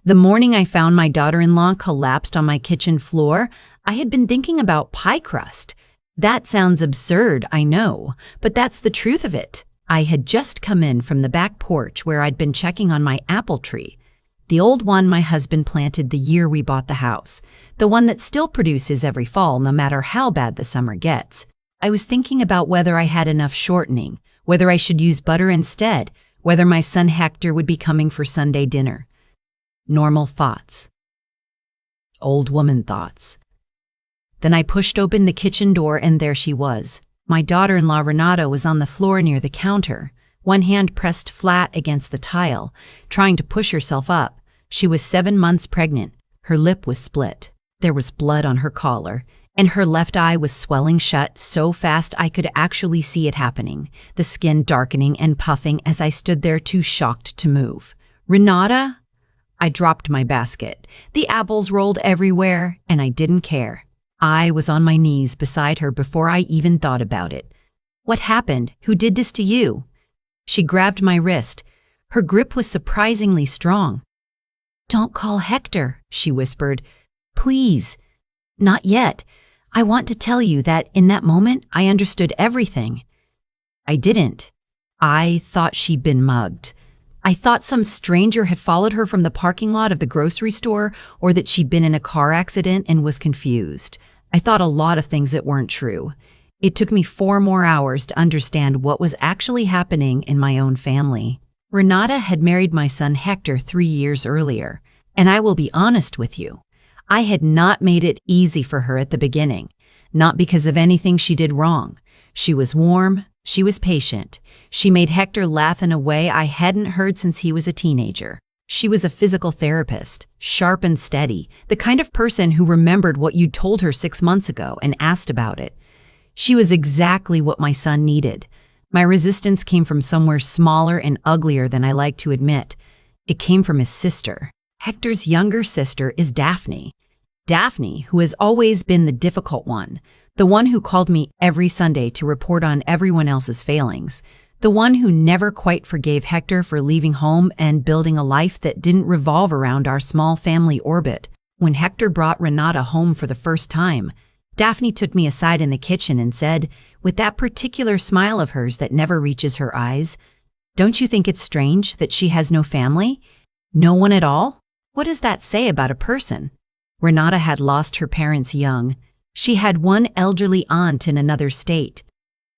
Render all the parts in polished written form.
The morning I found my daughter-in-law collapsed on my kitchen floor, I had been thinking about pie crust. That sounds absurd, I know, but that's the truth of it. I had just come in from the back porch where I'd been checking on my apple tree. The old one my husband planted the year we bought the house. The one that still produces every fall no matter how bad the summer gets. I was thinking about whether I had enough shortening, whether I should use butter instead, whether my son Hector would be coming for Sunday dinner. Normal thoughts. Old woman thoughts. Then I pushed open the kitchen door and there she was. My daughter-in-law Renata was on the floor near the counter, one hand pressed flat against the tile, trying to push herself up. She was 7 months pregnant. Her lip was split. There was blood on her collar, and her left eye was swelling shut so fast I could actually see it happening, the skin darkening and puffing as I stood there too shocked to move. "Renata?" I dropped my basket. The apples rolled everywhere, and I didn't care. I was on my knees beside her before I even thought about it. "What happened? Who did this to you?" She grabbed my wrist. Her grip was surprisingly strong. "Don't call Hector," she whispered. "Please." "Not yet. I want to tell you that in that moment I understood everything." I didn't. I thought she'd been mugged. I thought some stranger had followed her from the parking lot of the grocery store, or that she'd been in a car accident and was confused. I thought a lot of things that weren't true. It took me 4 more hours to understand what was actually happening in my own family. Renata had married my son Hector 3 years earlier, and I will be honest with you. I had not made it easy for her at the beginning, not because of anything she did wrong. She was warm, she was patient. She made Hector laugh in a way I hadn't heard since he was a teenager. She was a physical therapist, sharp and steady, the kind of person who remembered what you'd told her 6 months ago and asked about it. She was exactly what my son needed. My resistance came from somewhere smaller and uglier than I like to admit. It came from his sister. Hector's younger sister is Daphne. Daphne, who has always been the difficult one, the one who called me every Sunday to report on everyone else's failings, the one who never quite forgave Hector for leaving home and building a life that didn't revolve around our small family orbit. When Hector brought Renata home for the first time, Daphne took me aside in the kitchen and said, with that particular smile of hers that never reaches her eyes, "Don't you think it's strange that she has no family? No one at all? What does that say about a person?" Renata had lost her parents young. She had one elderly aunt in another state.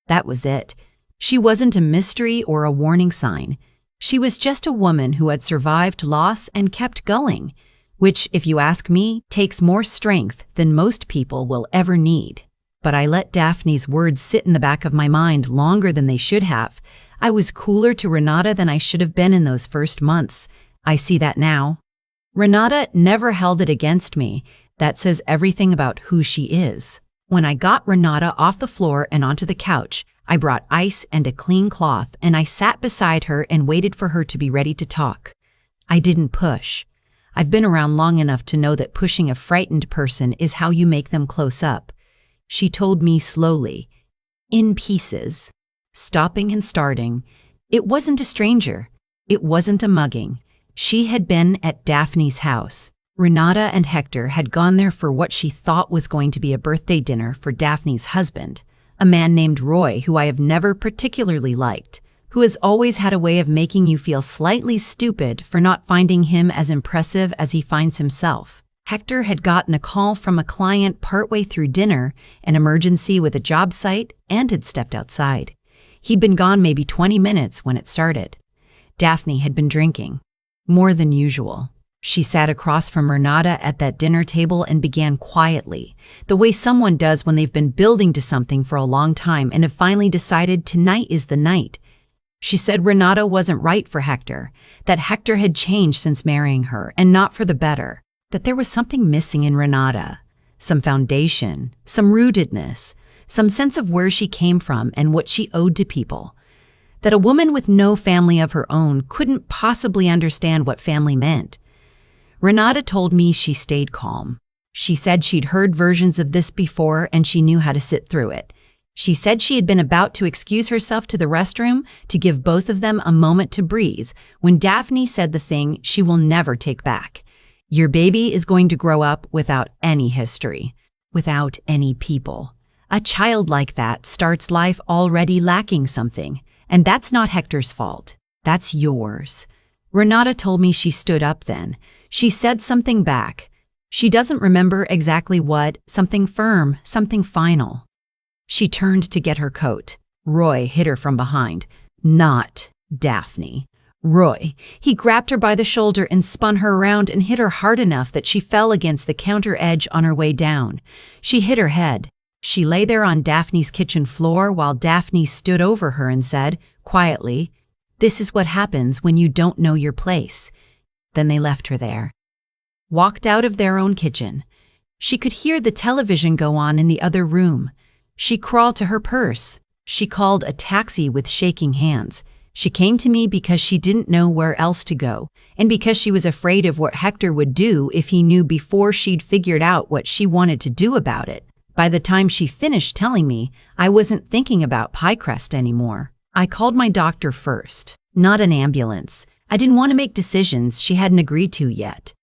That was it. She wasn't a mystery or a warning sign. She was just a woman who had survived loss and kept going, which, if you ask me, takes more strength than most people will ever need. But I let Daphne's words sit in the back of my mind longer than they should have. I was cooler to Renata than I should have been in those first months. I see that now. Renata never held it against me. That says everything about who she is. When I got Renata off the floor and onto the couch, I brought ice and a clean cloth, and I sat beside her and waited for her to be ready to talk. I didn't push. I've been around long enough to know that pushing a frightened person is how you make them close up. She told me slowly, in pieces, stopping and starting. It wasn't a stranger. It wasn't a mugging. She had been at Daphne's house. Renata and Hector had gone there for what she thought was going to be a birthday dinner for Daphne's husband, a man named Roy who I have never particularly liked, who has always had a way of making you feel slightly stupid for not finding him as impressive as he finds himself. Hector had gotten a call from a client partway through dinner, an emergency with a job site, and had stepped outside. He'd been gone maybe 20 minutes when it started. Daphne had been drinking, more than usual. She sat across from Renata at that dinner table and began quietly, the way someone does when they've been building to something for a long time and have finally decided tonight is the night. She said Renata wasn't right for Hector, that Hector had changed since marrying her and not for the better, that there was something missing in Renata, some foundation, some rootedness, some sense of where she came from and what she owed to people, that a woman with no family of her own couldn't possibly understand what family meant. Renata told me she stayed calm. She said she'd heard versions of this before and she knew how to sit through it. She said she had been about to excuse herself to the restroom to give both of them a moment to breathe when Daphne said the thing she will never take back. Your baby is going to grow up without any history, without any people. A child like that starts life already lacking something, and that's not Hector's fault. That's yours. Renata told me she stood up then. She said something back. She doesn't remember exactly what, something firm, something final. She turned to get her coat. Roy hit her from behind. Not Daphne. Roy. He grabbed her by the shoulder and spun her around and hit her hard enough that she fell against the counter edge on her way down. She hit her head. She lay there on Daphne's kitchen floor while Daphne stood over her and said, quietly, "This is what happens when you don't know your place." Then they left her there. Walked out of their own kitchen. She could hear the television go on in the other room. She crawled to her purse. She called a taxi with shaking hands. She came to me because she didn't know where else to go, and because she was afraid of what Hector would do if he knew before she'd figured out what she wanted to do about it. By the time she finished telling me, I wasn't thinking about pie crust anymore. I called my doctor first, not an ambulance. I didn't want to make decisions she hadn't agreed to yet.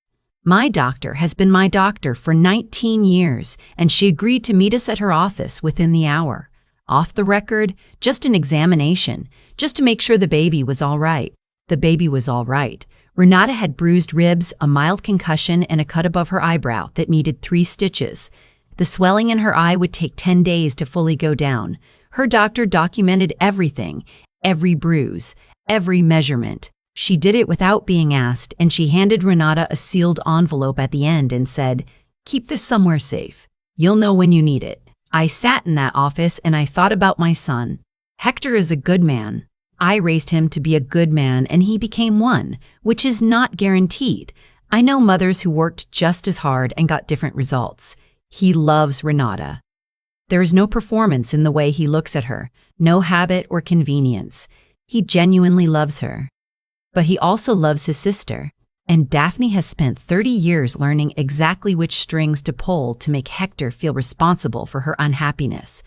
My doctor has been my doctor for 19 years, and she agreed to meet us at her office within the hour. Off the record, just an examination, just to make sure the baby was all right. The baby was all right. Renata had bruised ribs, a mild concussion, and a cut above her eyebrow that needed 3 stitches. The swelling in her eye would take 10 days to fully go down. Her doctor documented everything, every bruise, every measurement. She did it without being asked, and she handed Renata a sealed envelope at the end and said, "Keep this somewhere safe. You'll know when you need it." I sat in that office and I thought about my son. Hector is a good man. I raised him to be a good man and he became one, which is not guaranteed. I know mothers who worked just as hard and got different results. He loves Renata. There is no performance in the way he looks at her, no habit or convenience. He genuinely loves her. But he also loves his sister, and Daphne has spent 30 years learning exactly which strings to pull to make Hector feel responsible for her unhappiness.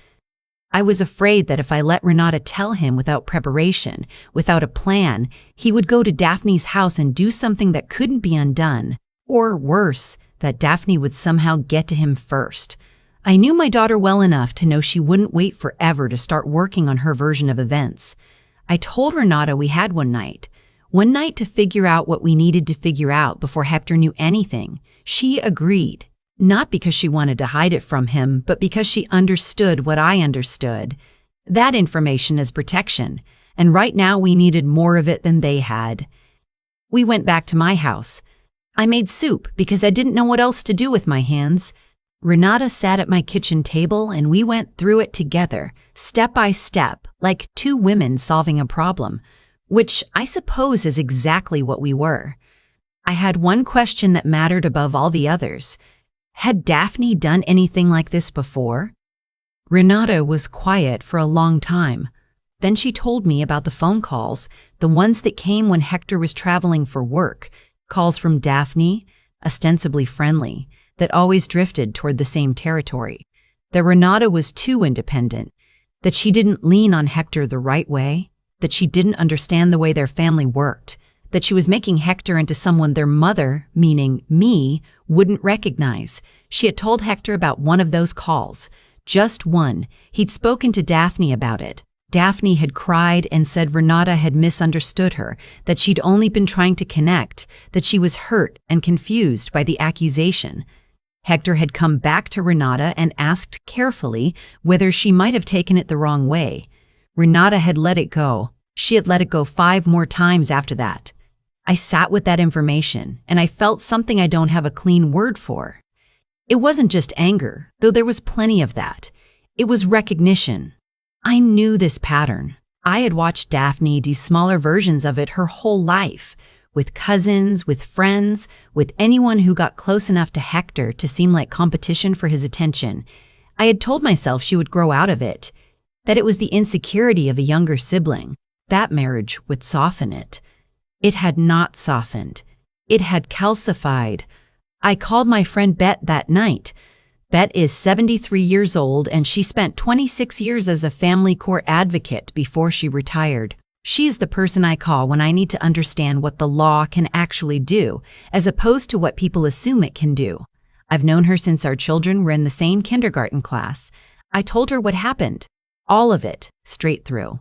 I was afraid that if I let Renata tell him without preparation, without a plan, he would go to Daphne's house and do something that couldn't be undone, or worse, that Daphne would somehow get to him first. I knew my daughter well enough to know she wouldn't wait forever to start working on her version of events. I told Renata we had one night to figure out what we needed to figure out before Hector knew anything. She agreed, not because she wanted to hide it from him, but because she understood what I understood. That information is protection, and right now we needed more of it than they had. We went back to my house. I made soup because I didn't know what else to do with my hands. Renata sat at my kitchen table and we went through it together, step by step, like 2 women solving a problem. Which I suppose is exactly what we were. I had one question that mattered above all the others. Had Daphne done anything like this before? Renata was quiet for a long time. Then she told me about the phone calls, the ones that came when Hector was traveling for work, calls from Daphne, ostensibly friendly, that always drifted toward the same territory. That Renata was too independent, that she didn't lean on Hector the right way, that she didn't understand the way their family worked, that she was making Hector into someone their mother, meaning me, wouldn't recognize. She had told Hector about one of those calls, just one. He'd spoken to Daphne about it. Daphne had cried and said Renata had misunderstood her, that she'd only been trying to connect, that she was hurt and confused by the accusation. Hector had come back to Renata and asked carefully whether she might have taken it the wrong way. Renata had let it go. She had let it go 5 more times after that. I sat with that information, and I felt something I don't have a clean word for. It wasn't just anger, though there was plenty of that. It was recognition. I knew this pattern. I had watched Daphne do smaller versions of it her whole life, with cousins, with friends, with anyone who got close enough to Hector to seem like competition for his attention. I had told myself she would grow out of it, that it was the insecurity of a younger sibling. That marriage would soften it. It had not softened. It had calcified. I called my friend Bet that night. Bet is 73 years old and she spent 26 years as a family court advocate before she retired. She is the person I call when I need to understand what the law can actually do, as opposed to what people assume it can do. I've known her since our children were in the same kindergarten class. I told her what happened. All of it, straight through.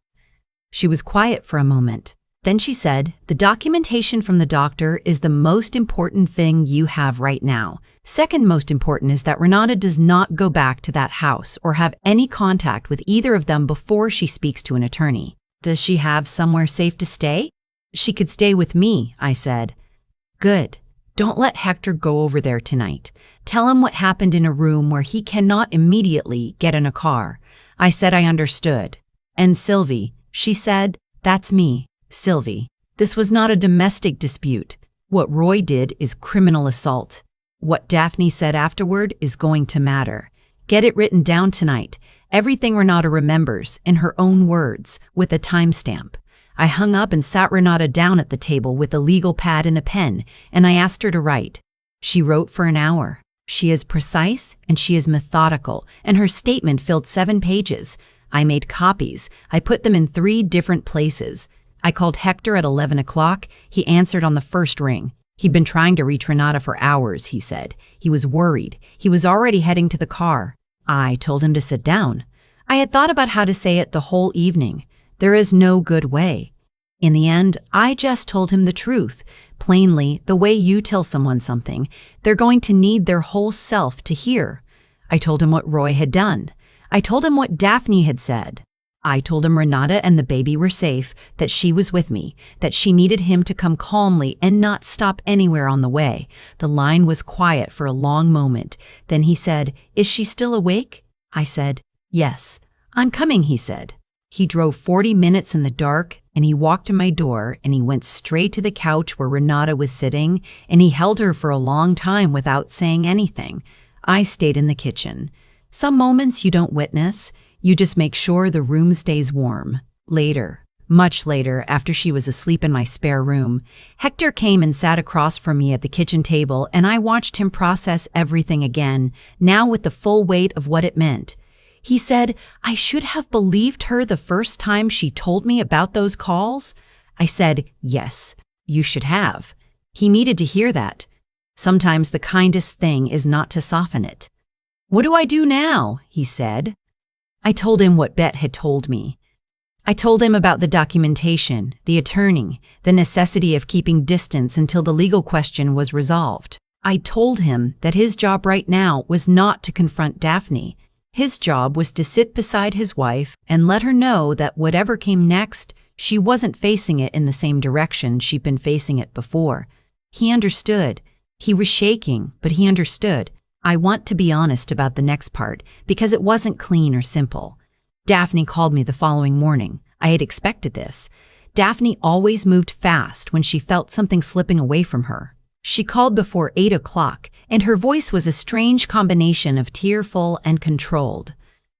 She was quiet for a moment. Then she said, "The documentation from the doctor is the most important thing you have right now. Second most important is that Renata does not go back to that house or have any contact with either of them before she speaks to an attorney. Does she have somewhere safe to stay?" "She could stay with me," I said. "Good. Don't let Hector go over there tonight. Tell him what happened in a room where he cannot immediately get in a car." I said I understood. "And Sylvie," she said. "That's me, Sylvie. This was not a domestic dispute. What Roy did is criminal assault. What Daphne said afterward is going to matter. Get it written down tonight. Everything Renata remembers, in her own words, with a timestamp." I hung up and sat Renata down at the table with a legal pad and a pen, and I asked her to write. She wrote for an hour. She is precise and she is methodical, and her statement filled 7 pages. I made copies. I put them in 3 different places. I called Hector at 11 o'clock. He answered on the first ring. He'd been trying to reach Renata for hours, he said. He was worried. He was already heading to the car. I told him to sit down. I had thought about how to say it the whole evening. There is no good way. In the end, I just told him the truth. Plainly, the way you tell someone something, they're going to need their whole self to hear. I told him what Roy had done. I told him what Daphne had said. I told him Renata and the baby were safe, that she was with me, that she needed him to come calmly and not stop anywhere on the way. The line was quiet for a long moment. Then he said, "Is she still awake?" I said, "Yes." "I'm coming," he said. He drove 40 minutes in the dark, and he walked to my door, and he went straight to the couch where Renata was sitting, and he held her for a long time without saying anything. I stayed in the kitchen. Some moments you don't witness. You just make sure the room stays warm. Later, much later, after she was asleep in my spare room, Hector came and sat across from me at the kitchen table, and I watched him process everything again, now with the full weight of what it meant. He said, "I should have believed her the first time she told me about those calls." I said, "Yes, you should have." He needed to hear that. Sometimes the kindest thing is not to soften it. "What do I do now?" he said. I told him what Bet had told me. I told him about the documentation, the attorney, the necessity of keeping distance until the legal question was resolved. I told him that his job right now was not to confront Daphne. His job was to sit beside his wife and let her know that whatever came next, she wasn't facing it in the same direction she'd been facing it before. He understood. He was shaking, but he understood. I want to be honest about the next part, because it wasn't clean or simple. Daphne called me the following morning. I had expected this. Daphne always moved fast when she felt something slipping away from her. She called before 8 o'clock, and her voice was a strange combination of tearful and controlled.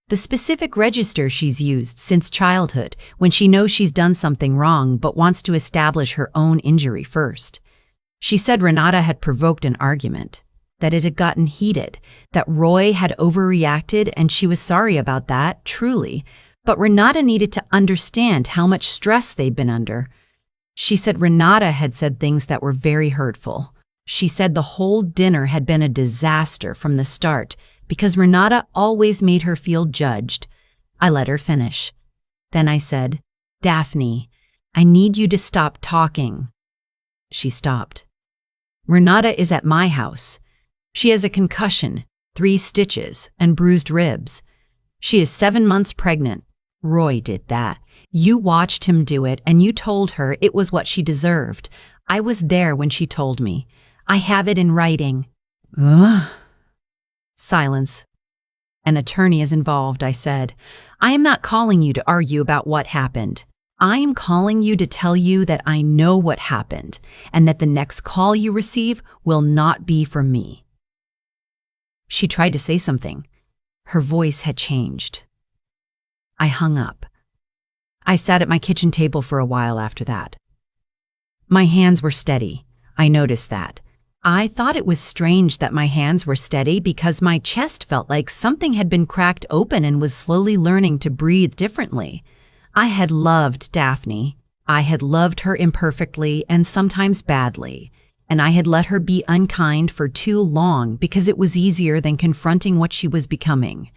The specific register she's used since childhood, when she knows she's done something wrong but wants to establish her own injury first. She said Renata had provoked an argument, that it had gotten heated, that Roy had overreacted, and she was sorry about that, truly, but Renata needed to understand how much stress they'd been under. She said Renata had said things that were very hurtful. She said the whole dinner had been a disaster from the start because Renata always made her feel judged. I let her finish. Then I said, "Daphne, I need you to stop talking." She stopped. "Renata is at my house. She has a concussion, 3 stitches, and bruised ribs. She is 7 months pregnant. Roy did that. You watched him do it, and you told her it was what she deserved. I was there when she told me. I have it in writing." Ugh. Silence. "An attorney is involved," I said. "I am not calling you to argue about what happened. I am calling you to tell you that I know what happened, and that the next call you receive will not be from me." She tried to say something. Her voice had changed. I hung up. I sat at my kitchen table for a while after that. My hands were steady. I noticed that. I thought it was strange that my hands were steady because my chest felt like something had been cracked open and was slowly learning to breathe differently. I had loved Daphne. I had loved her imperfectly and sometimes badly, and I had let her be unkind for too long because it was easier than confronting what she was becoming.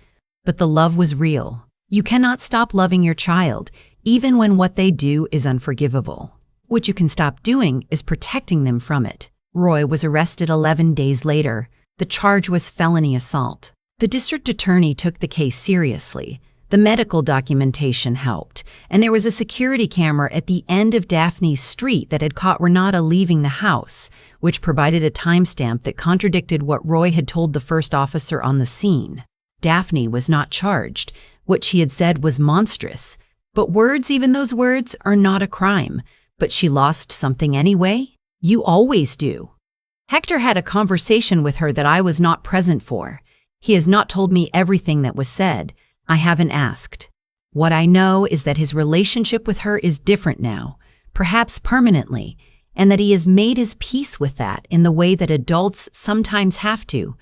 But the love was real. You cannot stop loving your child, even when what they do is unforgivable. What you can stop doing is protecting them from it. Roy was arrested 11 days later. The charge was felony assault. The district attorney took the case seriously. The medical documentation helped, and there was a security camera at the end of Daphne's street that had caught Renata leaving the house, which provided a timestamp that contradicted what Roy had told the first officer on the scene. Daphne was not charged. What she had said was monstrous. But words, even those words, are not a crime. But she lost something anyway? You always do. Hector had a conversation with her that I was not present for. He has not told me everything that was said. I haven't asked. What I know is that his relationship with her is different now, perhaps permanently, and that he has made his peace with that in the way that adults sometimes have to.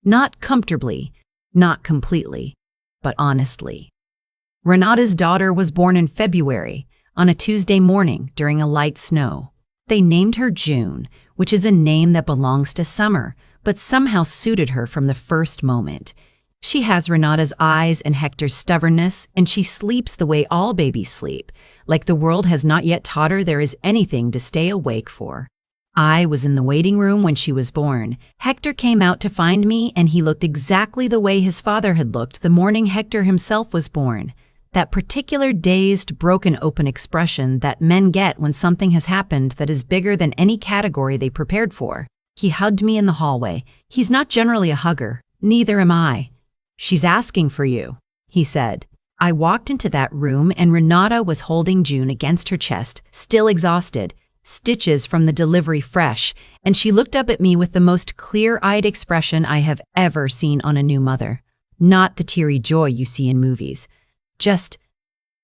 Not comfortably, not completely, but honestly. Renata's daughter was born in February, on a Tuesday morning during a light snow. They named her June, which is a name that belongs to summer, but somehow suited her from the first moment. She has Renata's eyes and Hector's stubbornness, and she sleeps the way all babies sleep, like the world has not yet taught her there is anything to stay awake for. I was in the waiting room when she was born. Hector came out to find me, and he looked exactly the way his father had looked the morning Hector himself was born. That particular dazed, broken open expression that men get when something has happened that is bigger than any category they prepared for. He hugged me in the hallway. He's not generally a hugger. Neither am I. She's asking for you, he said. I walked into that room and Renata was holding June against her chest, still exhausted, stitches from the delivery fresh, and she looked up at me with the most clear-eyed expression I have ever seen on a new mother. Not the teary joy you see in movies. Just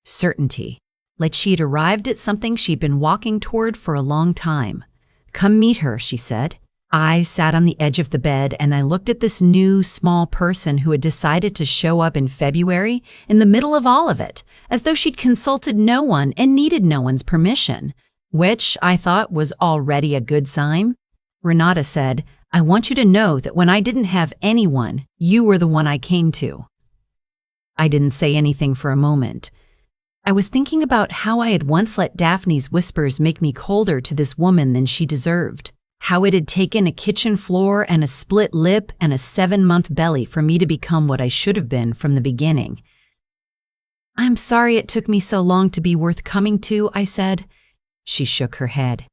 certainty, like she'd arrived at something she'd been walking toward for a long time. Come meet her, she said. I sat on the edge of the bed and I looked at this new, small person who had decided to show up in February in the middle of all of it, as though she'd consulted no one and needed no one's permission, which I thought was already a good sign. Renata said, I want you to know that when I didn't have anyone, you were the one I came to. I didn't say anything for a moment. I was thinking about how I had once let Daphne's whispers make me colder to this woman than she deserved. How it had taken a kitchen floor and a split lip and a 7-month belly for me to become what I should have been from the beginning. I'm sorry it took me so long to be worth coming to, I said. She shook her head.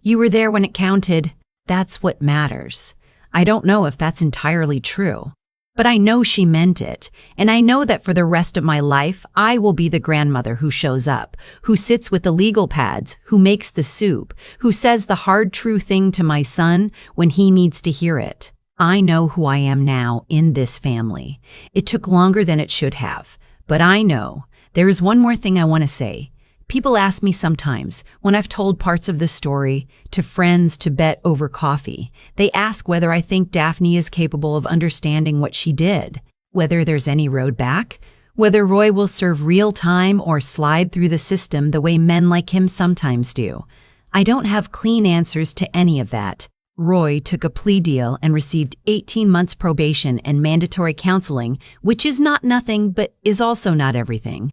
You were there when it counted. That's what matters. I don't know if that's entirely true. But I know she meant it, and I know that for the rest of my life, I will be the grandmother who shows up, who sits with the legal pads, who makes the soup, who says the hard, true thing to my son when he needs to hear it. I know who I am now in this family. It took longer than it should have, but I know. There is one more thing I want to say. People ask me sometimes, when I've told parts of the story to friends to bet over coffee, they ask whether I think Daphne is capable of understanding what she did, whether there's any road back, whether Roy will serve real time or slide through the system the way men like him sometimes do. I don't have clean answers to any of that. Roy took a plea deal and received 18 months probation and mandatory counseling, which is not nothing but is also not everything.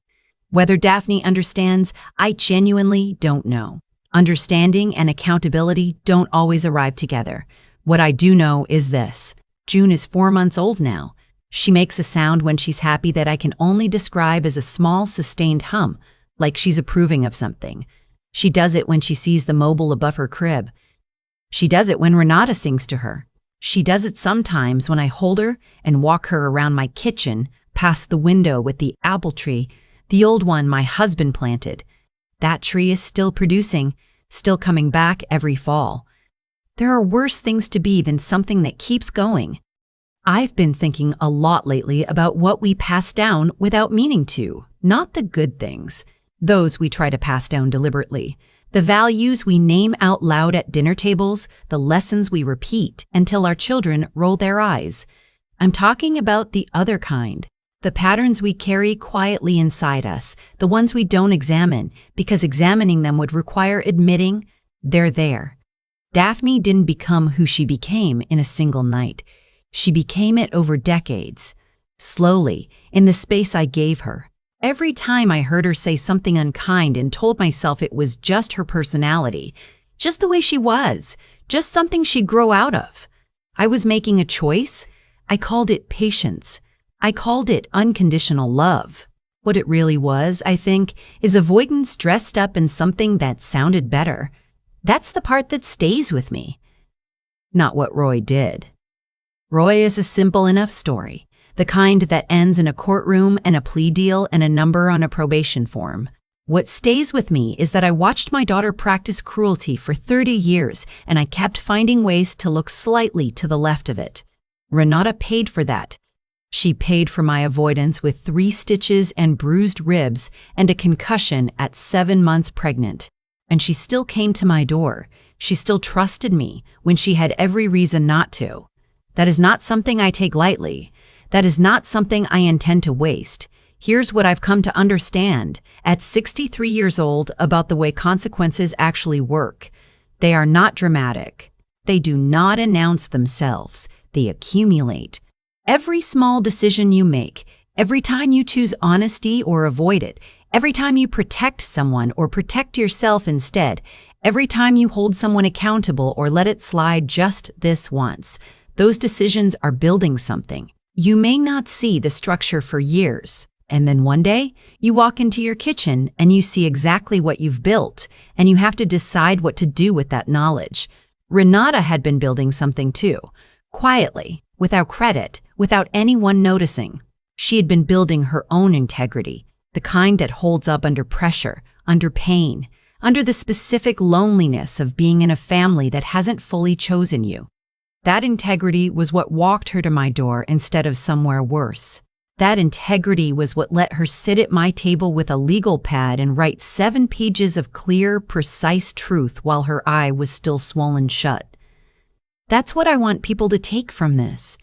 Whether Daphne understands, I genuinely don't know. Understanding and accountability don't always arrive together. What I do know is this. June is 4 months old now. She makes a sound when she's happy that I can only describe as a small, sustained hum, like she's approving of something. She does it when she sees the mobile above her crib. She does it when Renata sings to her. She does it sometimes when I hold her and walk her around my kitchen, past the window with the apple tree, the old one my husband planted. That tree is still producing, still coming back every fall. There are worse things to be than something that keeps going. I've been thinking a lot lately about what we pass down without meaning to, not the good things. Those we try to pass down deliberately. The values we name out loud at dinner tables, the lessons we repeat until our children roll their eyes. I'm talking about the other kind. The patterns we carry quietly inside us, the ones we don't examine, because examining them would require admitting they're there. Daphne didn't become who she became in a single night. She became it over decades. Slowly, in the space I gave her. Every time I heard her say something unkind and told myself it was just her personality, just the way she was, just something she'd grow out of. I was making a choice. I called it patience. I called it unconditional love. What it really was, I think, is avoidance dressed up in something that sounded better. That's the part that stays with me. Not what Roy did. Roy is a simple enough story. The kind that ends in a courtroom and a plea deal and a number on a probation form. What stays with me is that I watched my daughter practice cruelty for 30 years, and I kept finding ways to look slightly to the left of it. Renata paid for that. She paid for my avoidance with 3 stitches and bruised ribs and a concussion at 7 months pregnant. And she still came to my door. She still trusted me when she had every reason not to. That is not something I take lightly. That is not something I intend to waste. Here's what I've come to understand at 63 years old about the way consequences actually work. They are not dramatic. They do not announce themselves. They accumulate. Every small decision you make, every time you choose honesty or avoid it, every time you protect someone or protect yourself instead, every time you hold someone accountable or let it slide just this once, those decisions are building something. You may not see the structure for years, and then one day, you walk into your kitchen and you see exactly what you've built, and you have to decide what to do with that knowledge. Renata had been building something too, quietly, without credit, without anyone noticing. She had been building her own integrity, the kind that holds up under pressure, under pain, under the specific loneliness of being in a family that hasn't fully chosen you. That integrity was what walked her to my door instead of somewhere worse. That integrity was what let her sit at my table with a legal pad and write 7 pages of clear, precise truth while her eye was still swollen shut. That's what I want people to take from this.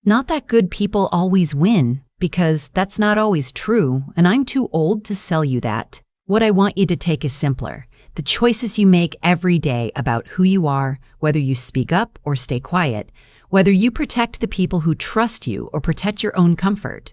Not that good people always win, because that's not always true, and I'm too old to sell you that. What I want you to take is simpler. The choices you make every day about who you are, whether you speak up or stay quiet, whether you protect the people who trust you or protect your own comfort.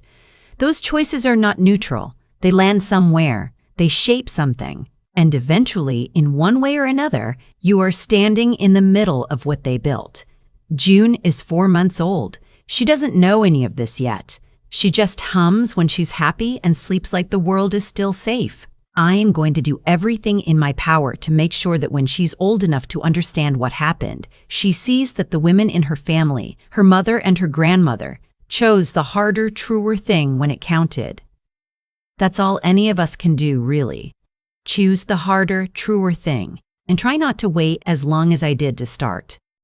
Those choices are not neutral. They land somewhere. They shape something. And eventually, in one way or another, you are standing in the middle of what they built. June is 4 months old. She doesn't know any of this yet. She just hums when she's happy and sleeps like the world is still safe. I am going to do everything in my power to make sure that when she's old enough to understand what happened, she sees that the women in her family, her mother and her grandmother, chose the harder, truer thing when it counted. That's all any of us can do, really. Choose the harder, truer thing, and try not to wait as long as I did to start.